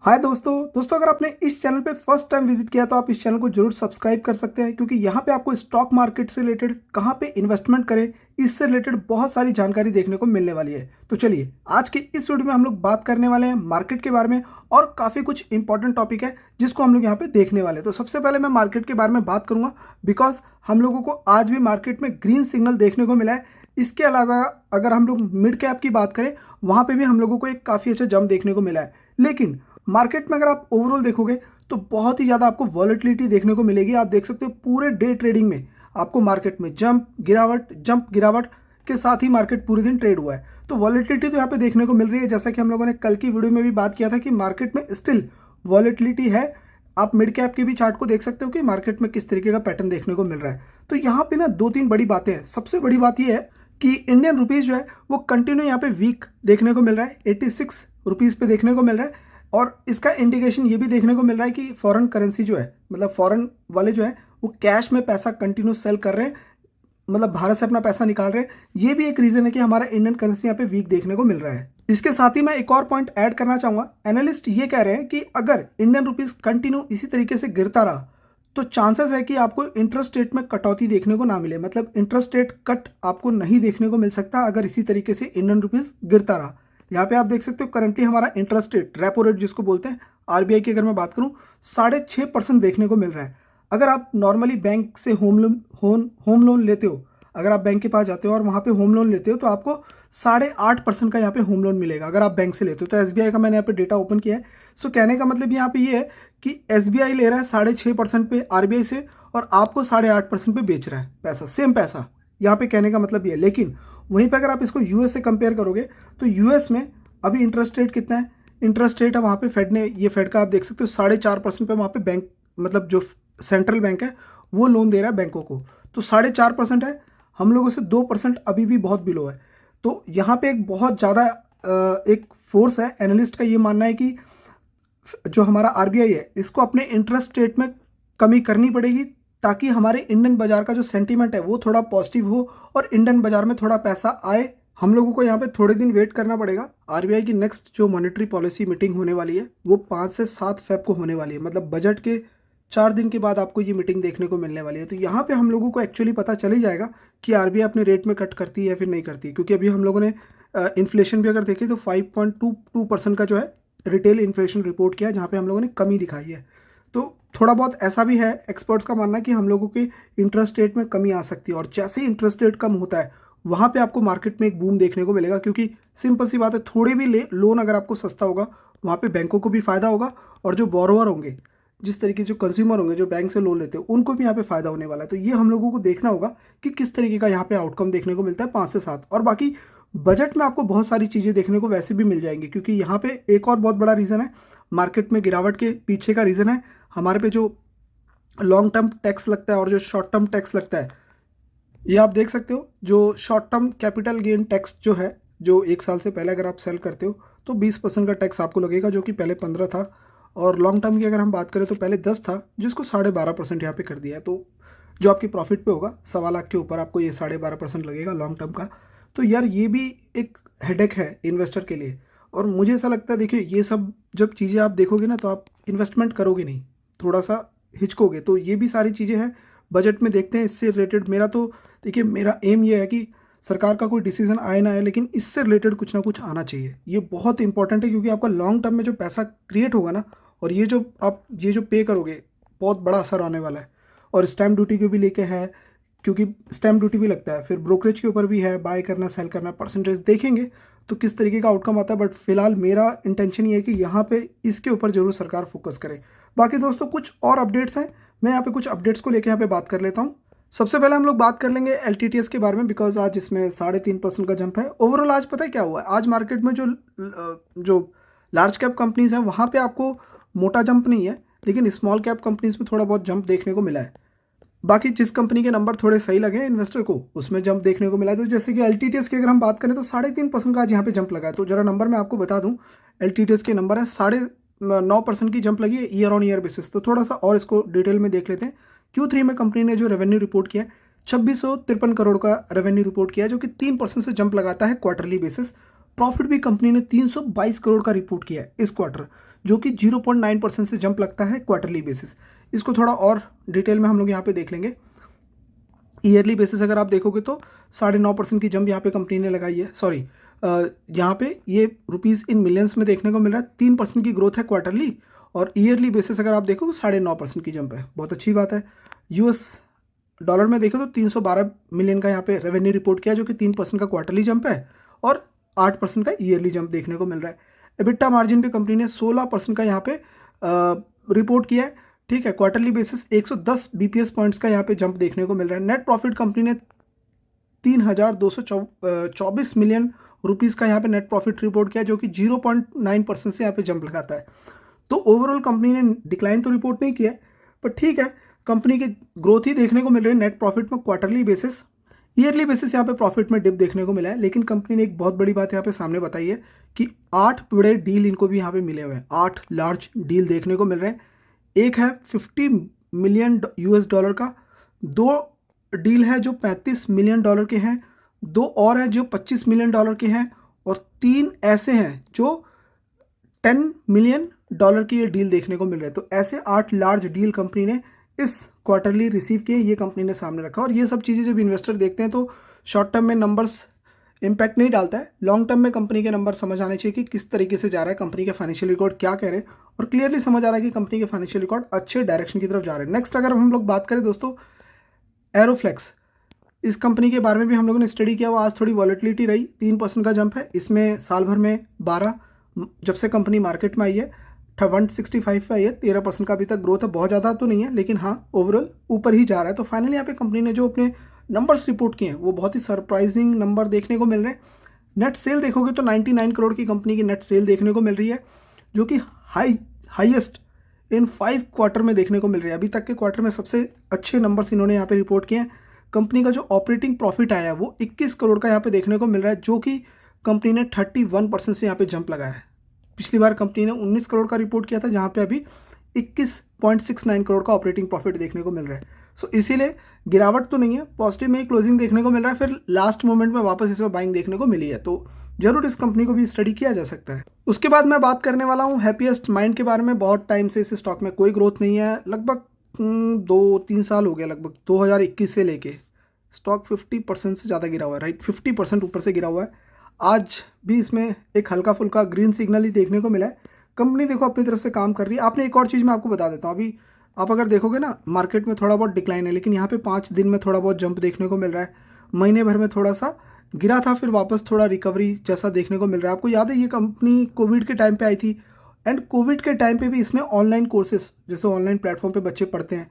हाय दोस्तों अगर आपने इस चैनल पे फर्स्ट टाइम विजिट किया तो आप इस चैनल को जरूर सब्सक्राइब कर सकते हैं क्योंकि यहाँ पे आपको स्टॉक मार्केट से रिलेटेड कहाँ पे इन्वेस्टमेंट करें इससे रिलेटेड बहुत सारी जानकारी देखने को मिलने वाली है। तो चलिए आज की इस वीडियो में हम लोग बात करने वाले हैं मार्केट के बारे में और काफ़ी कुछ इंपॉर्टेंट टॉपिक है जिसको हम लोग यहाँ पे देखने वाले हैं। तो सबसे पहले मैं मार्केट के बारे में बात करूँगा बिकॉज हम लोगों को आज भी मार्केट में ग्रीन सिग्नल देखने को मिला है। इसके अलावा अगर हम लोग मिड कैप की बात करें वहाँ पे भी हम लोगों को एक काफ़ी अच्छा जंप देखने को मिला है। लेकिन मार्केट में अगर आप ओवरऑल देखोगे तो बहुत ही ज़्यादा आपको वॉलेटिलिटी देखने को मिलेगी। आप देख सकते हो पूरे डे ट्रेडिंग में आपको मार्केट में जंप गिरावट के साथ ही मार्केट पूरे दिन ट्रेड हुआ है। तो वॉलेटिलिटी तो यहाँ पे देखने को मिल रही है, जैसा कि हम लोगों ने कल की वीडियो में भी बात किया था कि मार्केट में स्टिल वॉलेटिलिटी है। आप मिड कैप के भी चार्ट को देख सकते हो कि मार्केट में किस तरीके का पैटर्न देखने को मिल रहा है। तो यहाँ पे ना दो तीन बड़ी बातें हैं। सबसे बड़ी बात यह है कि इंडियन रुपीज़ जो है वो कंटिन्यू यहाँ पे वीक देखने को मिल रहा है, 86 रुपीज़ पे देखने को मिल रहा है। और इसका इंडिकेशन ये भी देखने को मिल रहा है कि फॉरेन करेंसी जो है मतलब फॉरेन वाले जो है वो कैश में पैसा कंटिन्यू सेल कर रहे हैं, मतलब भारत से अपना पैसा निकाल रहे हैं। ये भी एक रीज़न है कि हमारा इंडियन करेंसी यहाँ पे वीक देखने को मिल रहा है। इसके साथ ही मैं एक और पॉइंट ऐड करना चाहूँगा। एनालिस्ट ये कह रहे हैं कि अगर इंडियन रुपीज़ कंटिन्यू इसी तरीके से गिरता रहा तो चांसेस है कि आपको इंटरेस्ट रेट में कटौती देखने को ना मिले, मतलब इंटरेस्ट रेट कट आपको नहीं देखने को मिल सकता अगर इसी तरीके से इंडियन रुपीज़ गिरता रहा। यहाँ पे आप देख सकते हो करंटली हमारा इंटरेस्ट रेट रेपो रेट जिसको बोलते हैं आरबीआई की अगर मैं बात करूँ 6.5% देखने को मिल रहा है। अगर आप नॉर्मली बैंक से होम लोन लेते हो, अगर आप बैंक के पास जाते हो और वहाँ पे होम लोन लेते हो तो आपको 8.5% का यहाँ पे होम लोन मिलेगा अगर आप बैंक से लेते हो। तो एसबीआई का मैंने यहाँ पे डेटा ओपन किया है। सो कहने का मतलब यहाँ पे ये है कि एसबीआई ले रहा है 6.5% पे आरबीआई से और आपको 8.5% पे बेच रहा है पैसा, सेम पैसा। यहाँ पे कहने का मतलब ये है। लेकिन वहीं पे अगर आप इसको यूएस से कंपेयर करोगे तो यूएस में अभी इंटरेस्ट रेट कितना है, इंटरेस्ट रेट है वहाँ पे फेड ने, ये फेड का आप देख सकते हो 4.5% पे वहाँ पे बैंक मतलब जो सेंट्रल बैंक है वो लोन दे रहा है बैंकों को। तो 4.5% है, हम लोगों से 2% अभी भी बहुत बिलो है। तो यहाँ पे एक बहुत ज़्यादा एक फोर्स है। एनालिस्ट का ये मानना है कि जो हमारा आरबीआई है इसको अपने इंटरेस्ट रेट में कमी करनी पड़ेगी ताकि हमारे इंडियन बाजार का जो सेंटीमेंट है वो थोड़ा पॉजिटिव हो और इंडियन बाजार में थोड़ा पैसा आए। हम लोगों को यहाँ पे थोड़े दिन वेट करना पड़ेगा। आरबीआई की नेक्स्ट जो मॉनेटरी पॉलिसी मीटिंग होने वाली है वो 5 से 7 फेब को होने वाली है, मतलब बजट के 4 दिन के बाद आपको ये मीटिंग देखने को मिलने वाली है। तो यहाँ पे हम लोगों को एक्चुअली पता चल ही जाएगा कि आरबीआई अपने रेट में कट करती है या फिर नहीं करती है, क्योंकि अभी हम लोगों ने इन्फ्लेशन भी अगर देखें तो 5.22% का जो है रिटेल इन्फ्लेशन रिपोर्ट किया है, जहाँ पे हम लोगों ने कमी दिखाई है। तो थोड़ा बहुत ऐसा भी है, एक्सपर्ट्स का मानना है कि हम लोगों के इंटरेस्ट रेट में कमी आ सकती है और जैसे ही इंटरेस्ट रेट कम होता है वहाँ पे आपको मार्केट में एक बूम देखने को मिलेगा, क्योंकि सिंपल सी बात है थोड़े भी लोन अगर आपको सस्ता होगा वहाँ पे बैंकों को भी फ़ायदा होगा और जो बोरोवर होंगे, जिस तरीके जो कंज्यूमर होंगे जो बैंक से लोन लेते हैं उनको भी यहाँ पे फ़ायदा होने वाला है। तो ये हम लोगों को देखना होगा कि किस तरीके का यहाँ पे आउटकम देखने को मिलता है 5 से 7। और बाकी बजट में आपको बहुत सारी चीज़ें देखने को वैसे भी मिल जाएंगी, क्योंकि यहाँ पे एक और बहुत बड़ा रीज़न है मार्केट में गिरावट के पीछे का रीज़न है हमारे पे जो लॉन्ग टर्म टैक्स लगता है और जो शॉर्ट टर्म टैक्स लगता है। ये आप देख सकते हो जो short term capital gain tax जो है, जो 1 साल से पहले अगर आप सेल करते हो तो 20% का टैक्स आपको लगेगा, जो कि पहले 15 था। और लॉन्ग टर्म की अगर हम बात करें तो पहले 10 था, जिसको 12.5% यहाँ पे कर दिया है। तो जो आपकी प्रॉफिट पे होगा 1.25 लाख के ऊपर आपको ये 12.5% लगेगा लॉन्ग टर्म का। तो यार ये भी एक हेडेक है इन्वेस्टर के लिए। और मुझे ऐसा लगता है, देखिए ये सब जब चीज़ें आप देखोगे ना तो आप इन्वेस्टमेंट करोगे नहीं, थोड़ा सा हिचकोगे। तो ये भी सारी चीज़ें हैं, बजट में देखते हैं इससे रिलेटेड। मेरा तो देखिए मेरा एम ये है कि सरकार का कोई डिसीजन आए ना आए लेकिन इससे रिलेटेड कुछ ना कुछ आना चाहिए। ये बहुत इंपॉर्टेंट है क्योंकि आपका लॉन्ग टर्म में जो पैसा क्रिएट होगा ना और ये जो पे करोगे बहुत बड़ा असर आने वाला है। और स्टैम्प ड्यूटी को भी लेके है, क्योंकि स्टैम्प ड्यूटी भी लगता है, फिर ब्रोकरेज के ऊपर भी है, बाय करना सेल करना, परसेंटेज देखेंगे तो किस तरीके का आउटकम आता है। बट फिलहाल मेरा इंटेंशन ये है कि यहाँ पे इसके ऊपर जरूर सरकार फोकस करे। बाकी दोस्तों कुछ और अपडेट्स हैं, मैं यहाँ पे कुछ अपडेट्स को लेकर यहाँ पे बात कर लेता हूँ। सबसे पहले हम लोग बात कर लेंगे एलटीटीएस के बारे में, बिकॉज आज इसमें 3.5% का जंप है। ओवरऑल आज पता है क्या हुआ है, आज मार्केट में जो लार्ज कैप कंपनीज हैं वहाँ पे आपको मोटा जंप नहीं है, लेकिन स्मॉल कैप कंपनीज में थोड़ा बहुत जंप देखने को मिला है। बाकी जिस कंपनी के नंबर थोड़े सही लगे इन्वेस्टर को उसमें जंप देखने को मिला है। तो जैसे कि एलटीटीएस की अगर हम बात करें तो 3.5% का आज यहाँ पे जंप लगा है। तो जरा नंबर मैं आपको बता दूँ, एलटीटीएस के नंबर है 9.5% की जंप लगी है ईयर ऑन ईयर बेसिस। तो थोड़ा सा और इसको डिटेल में देख लेते हैं। Q3 में कंपनी ने जो रेवेन्यू रिपोर्ट किया है 2653 करोड़ का रेवेन्यू रिपोर्ट किया है, जो कि 3% से जंप लगाता है क्वार्टरली बेसिस। प्रॉफिट भी कंपनी ने 322 करोड़ का रिपोर्ट किया है इस क्वार्टर, जो कि 0.9% से जंप लगता है क्वार्टरली बेसिस। इसको थोड़ा और डिटेल में हम लोग यहाँ पे देख लेंगे। ईयरली बेसिस अगर आप देखोगे तो 9.5% की जंप यहाँ पे कंपनी ने लगाई है। सॉरी, यहाँ पे ये रुपीज़ इन मिलियंस में देखने को मिल रहा है। 3% की ग्रोथ है क्वार्टरली, और ईयरली बेसिस अगर आप देखो तो 9.5% की जंप है, बहुत अच्छी बात है। यूएस डॉलर में देखो तो 312 मिलियन का यहाँ पे रेवेन्यू रिपोर्ट किया, जो कि 3% का क्वार्टरली जंप है और 8% का ईयरली जंप देखने को मिल रहा है। एबिटा मार्जिन पे कंपनी ने 16% का यहाँ पे रिपोर्ट किया है, ठीक है। क्वार्टरली बेसिस 110 बीपीएस पॉइंट्स का यहाँ पे जंप देखने को मिल रहा है। नेट प्रॉफिट कंपनी ने 3,224 मिलियन रुपीज़ का यहाँ पे नेट प्रॉफिट रिपोर्ट किया, जो कि 0.9% से यहाँ पे जंप लगाता है। तो ओवरऑल कंपनी ने डिक्लाइन तो रिपोर्ट नहीं किया है, पर ठीक है, कंपनी की ग्रोथ ही देखने को मिल रही है नेट प्रॉफिट में क्वार्टरली बेसिस। ईयरली बेसिस यहाँ पे प्रॉफिट में डिप देखने को मिला है, लेकिन कंपनी ने एक बहुत बड़ी बात यहाँ पे सामने बताई है कि 8 बड़े डील इनको भी यहाँ पे मिले हुए हैं। 8 लार्ज डील देखने को मिल रहे हैं। एक है 50 मिलियन यूएस डॉलर का, 2 डील है जो 35 मिलियन डॉलर के हैं, 2 और हैं जो 25 मिलियन डॉलर के हैं, और 3 ऐसे हैं जो 10 मिलियन डॉलर की ये डील देखने को मिल रहे हैं। तो ऐसे 8 लार्ज डील कंपनी ने इस क्वार्टरली रिसीव किए, ये कंपनी ने सामने रखा। और ये सब चीज़ें जब इन्वेस्टर देखते हैं तो शॉर्ट टर्म में नंबर्स इम्पैक्ट नहीं डालता है, लॉन्ग टर्म में कंपनी के नंबर समझ आने चाहिए कि किस तरीके से जा रहा है, कंपनी के फाइनेंशियल रिकॉर्ड क्या कह रहे हैं, और क्लियरली समझ आ रहा है कि कंपनी के फाइनेंशियल रिकॉर्ड अच्छे डायरेक्शन की तरफ जा रहे हैं। नेक्स्ट अगर हम लोग बात करें दोस्तों, एरोफ्लेक्स, इस कंपनी के बारे में भी हम लोगों ने स्टडी किया। वो आज थोड़ी वॉलेटिलिटी रही, 3% का जंप है इसमें, साल भर में 12, जब से कंपनी मार्केट में आई है 165 पे आई है, 13% का अभी तक ग्रोथ है। बहुत ज़्यादा तो नहीं है, लेकिन हाँ ओवरऑल ऊपर ही जा रहा है। तो फाइनली यहाँ पे कंपनी ने जो अपने नंबर्स रिपोर्ट किए हैं वो बहुत ही सरप्राइजिंग नंबर देखने को मिल रहे हैं। नेट सेल देखोगे तो 99 करोड़ की कंपनी की नेट सेल देखने को मिल रही है, जो कि हाईएस्ट इन 5 क्वार्टर में देखने को मिल रही है। अभी तक के क्वार्टर में सबसे अच्छे नंबर्स इन्होंने यहाँ पे रिपोर्ट किए हैं। कंपनी का जो ऑपरेटिंग प्रॉफिट आया है वो 21 करोड़ का यहाँ पे देखने को मिल रहा है, जो कि कंपनी ने 31% से यहाँ पे जंप लगाया है। पिछली बार कंपनी ने 19 करोड़ का रिपोर्ट किया था, जहाँ पे अभी 21.69 करोड़ का ऑपरेटिंग प्रॉफिट देखने को मिल रहा है। सो इसीलिए गिरावट तो नहीं है, पॉजिटिव में ही क्लोजिंग देखने को मिल रहा है, फिर लास्ट मोमेंट में वापस इसमें बाइंग देखने को मिली है। तो जरूर इस कंपनी को भी स्टडी किया जा सकता है। उसके बाद मैं बात करने वाला हूँ हैप्पीएस्ट माइंड के बारे में। बहुत टाइम से इस स्टॉक में कोई ग्रोथ नहीं है, लगभग 2-3 साल हो गया, लगभग 2021 से लेके स्टॉक 50% से ज़्यादा गिरा हुआ है, राइट, 50% ऊपर से गिरा हुआ है। आज भी इसमें एक हल्का फुल्का ग्रीन सिग्नल ही देखने को मिला है। कंपनी देखो अपनी तरफ से काम कर रही है। आपने एक और चीज़ मैं आपको बता देता हूँ, अभी आप अगर देखोगे ना, मार्केट में थोड़ा बहुत डिक्लाइन है, लेकिन यहाँ पे 5 दिन में थोड़ा बहुत जंप देखने को मिल रहा है। महीने भर में थोड़ा सा गिरा था, फिर वापस थोड़ा रिकवरी जैसा देखने को मिल रहा है। आपको याद है ये कंपनी कोविड के टाइम पे आई थी, एंड कोविड के टाइम पे भी इसने ऑनलाइन कोर्सेज, जैसे ऑनलाइन प्लेटफॉर्म पे बच्चे पढ़ते हैं,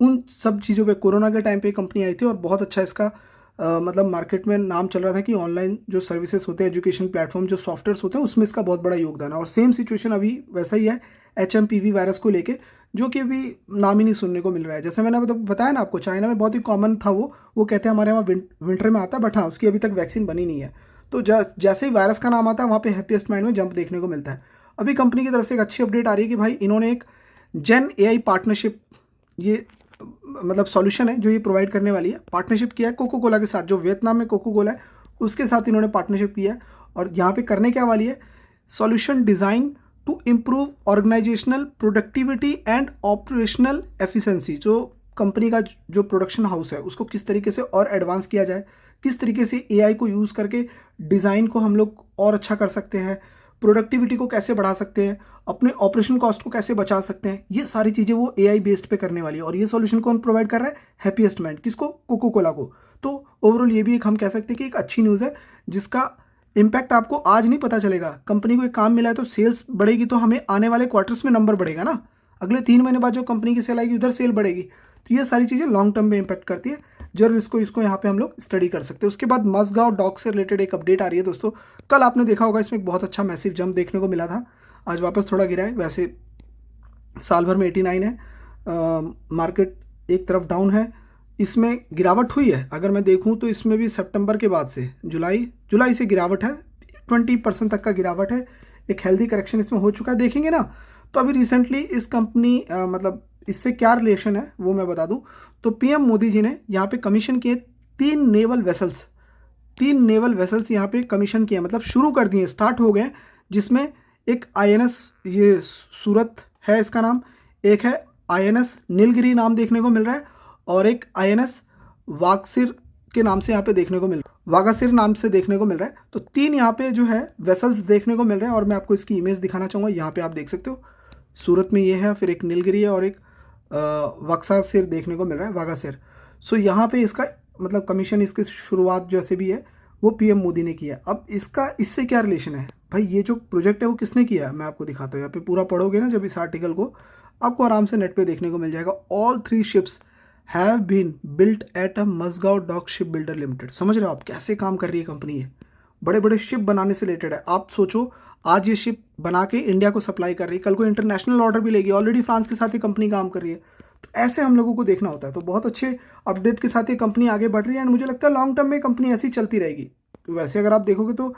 उन सब चीज़ों पे कोरोना के टाइम पे कंपनी आई थी, और बहुत अच्छा इसका मतलब मार्केट में नाम चल रहा था कि ऑनलाइन जो सर्विसेज होते हैं, एजुकेशन प्लेटफॉर्म जो सॉफ्टवेयर्स होते हैं, उसमें इसका बहुत बड़ा योगदान है। और सेम सिचुएशन अभी वैसा ही है HMPV वायरस को लेके, जो कि अभी नाम ही नहीं सुनने को मिल रहा है। जैसे मैंने बताया ना आपको, चाइना में बहुत ही कॉमन था, वो कहते हैं हमारे यहाँ विंटर में आता है, बट हाँ उसकी अभी तक वैक्सीन बनी नहीं है। तो जैसे ही वायरस का नाम आता है, वहाँ पे हैप्पीएस्ट माइंड में जंप देखने को मिलता है। अभी कंपनी की तरफ से एक अच्छी अपडेट आ रही है कि भाई इन्होंने एक जेन AI पार्टनरशिप, ये मतलब सॉल्यूशन है जो ये प्रोवाइड करने वाली है, पार्टनरशिप किया है कोको कोला के साथ। जो वियतनाम में कोको कोला है उसके साथ इन्होंने पार्टनरशिप किया है, और यहाँ पे करने क्या वाली है, solution designed to improve organisational productivity and operational efficiency. जो कंपनी का जो प्रोडक्शन हाउस है उसको किस तरीके से और एडवांस किया जाए, किस तरीके से AI को यूज़ करके डिज़ाइन को हम लोग और अच्छा कर सकते हैं, प्रोडक्टिविटी को कैसे बढ़ा सकते हैं, अपने ऑपरेशन कॉस्ट को कैसे बचा सकते हैं, ये सारी चीज़ें वो AI बेस्ड पे करने वाली है। और ये सॉल्यूशन कौन प्रोवाइड कर रहा है, हैप्पीएस्ट माइंड, किसको, कोको कोला को। तो ओवरऑल ये भी एक हम कह सकते हैं कि एक अच्छी न्यूज़ है, जिसका इम्पैक्ट आपको आज नहीं पता चलेगा। कंपनी को एक काम मिला है तो सेल्स बढ़ेगी, तो हमें आने वाले क्वार्टर्स में नंबर बढ़ेगा ना, अगले 3 महीने बाद जो कंपनी की सेल आएगी उधर सेल बढ़ेगी। तो ये सारी चीज़ें लॉन्ग टर्म में इम्पैक्ट करती है, जरूर इसको यहाँ पे हम लोग स्टडी कर सकते हैं। उसके बाद मज़गांव डॉक से रिलेटेड एक अपडेट आ रही है दोस्तों। कल आपने देखा होगा इसमें एक बहुत अच्छा मैसिव जंप देखने को मिला था, आज वापस थोड़ा गिरा है। वैसे साल भर में 89 है, मार्केट एक तरफ डाउन है, इसमें गिरावट हुई है। अगर मैं देखूं तो इसमें भी सितंबर के बाद से जुलाई से गिरावट है, 20% तक का गिरावट है। एक हेल्दी करेक्शन इसमें हो चुका है, देखेंगे ना। तो अभी रिसेंटली इस कंपनी मतलब इससे क्या रिलेशन है वो मैं बता दूं तो PM मोदी जी ने यहाँ पे कमीशन किए 3 नेवल वेसल्स यहाँ पे कमीशन किए, मतलब शुरू कर दिए, स्टार्ट हो गए, जिसमें एक INS ये सूरत है इसका नाम, एक है INS नीलगिरी नाम देखने को मिल रहा है, और एक INS वागसिर के नाम से यहाँ पे देखने को मिल रहा है, वागासिर नाम से देखने को मिल रहा है। तो 3 यहाँ पे जो है वेसल्स देखने को मिल रहे हैं, और मैं आपको इसकी इमेज दिखाना चाहूँगा। यहाँ पे आप देख सकते हो सूरत में ये है, फिर एक नीलगिरी है और एक वागासिर देखने को मिल रहा है, वागासिर। सो यहाँ पे इसका मतलब कमीशन इसकी शुरुआत जैसे भी है वो PM मोदी ने किया। अब इसका इससे क्या रिलेशन है भाई, ये जो प्रोजेक्ट है वो किसने किया है मैं आपको दिखाता हूँ। यहाँ पे पूरा पढ़ोगे ना जब इस आर्टिकल को, आपको आराम से नेट पे देखने को मिल जाएगा। All 3 ships have been built at a Mazagon dock ship builder limited. समझ रहे हो आप कैसे काम कर रही है कंपनी है, बड़े बड़े शिप बनाने से रिलेटेड है। आप सोचो आज ये शिप बना के इंडिया को सप्लाई कर रही है, कल को इंटरनेशनल ऑर्डर भी लेगी। ऑलरेडी फ्रांस के साथ ये कंपनी काम कर रही है। तो ऐसे हम लोगों को देखना होता है। तो बहुत अच्छे अपडेट के साथ ये कंपनी आगे बढ़ रही है, एंड मुझे लगता है लॉन्ग टर्म में कंपनी ऐसी चलती रहेगी। वैसे अगर आप देखोगे तो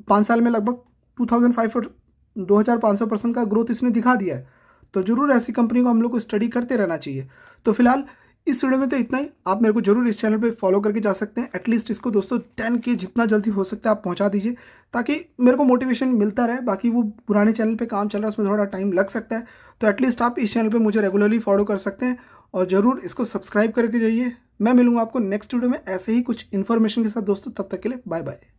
5 साल में लगभग 2500% का ग्रोथ इसने दिखा दिया है। तो जरूर ऐसी कंपनी को हम लोग को स्टडी करते रहना चाहिए। तो फिलहाल इस वीडियो में तो इतना ही। आप मेरे को जरूर इस चैनल पे फॉलो करके जा सकते हैं। एटलीस्ट इसको दोस्तों 10K जितना जल्दी हो सकता है आप पहुंचा दीजिए, ताकि मेरे को मोटिवेशन मिलता रहे। बाकी वो पुराने चैनल पे काम चल रहा है, उसमें थोड़ा टाइम लग सकता है। तो एटलीस्ट आप इस चैनल पे मुझे रेगुलरली फॉलो कर सकते हैं, और ज़रूर इसको सब्सक्राइब करके जाइए। मैं मिलूंगा आपको नेक्स्ट वीडियो में ऐसे ही कुछ इन्फॉर्मेशन के साथ दोस्तों। तब तक के लिए बाय बाय।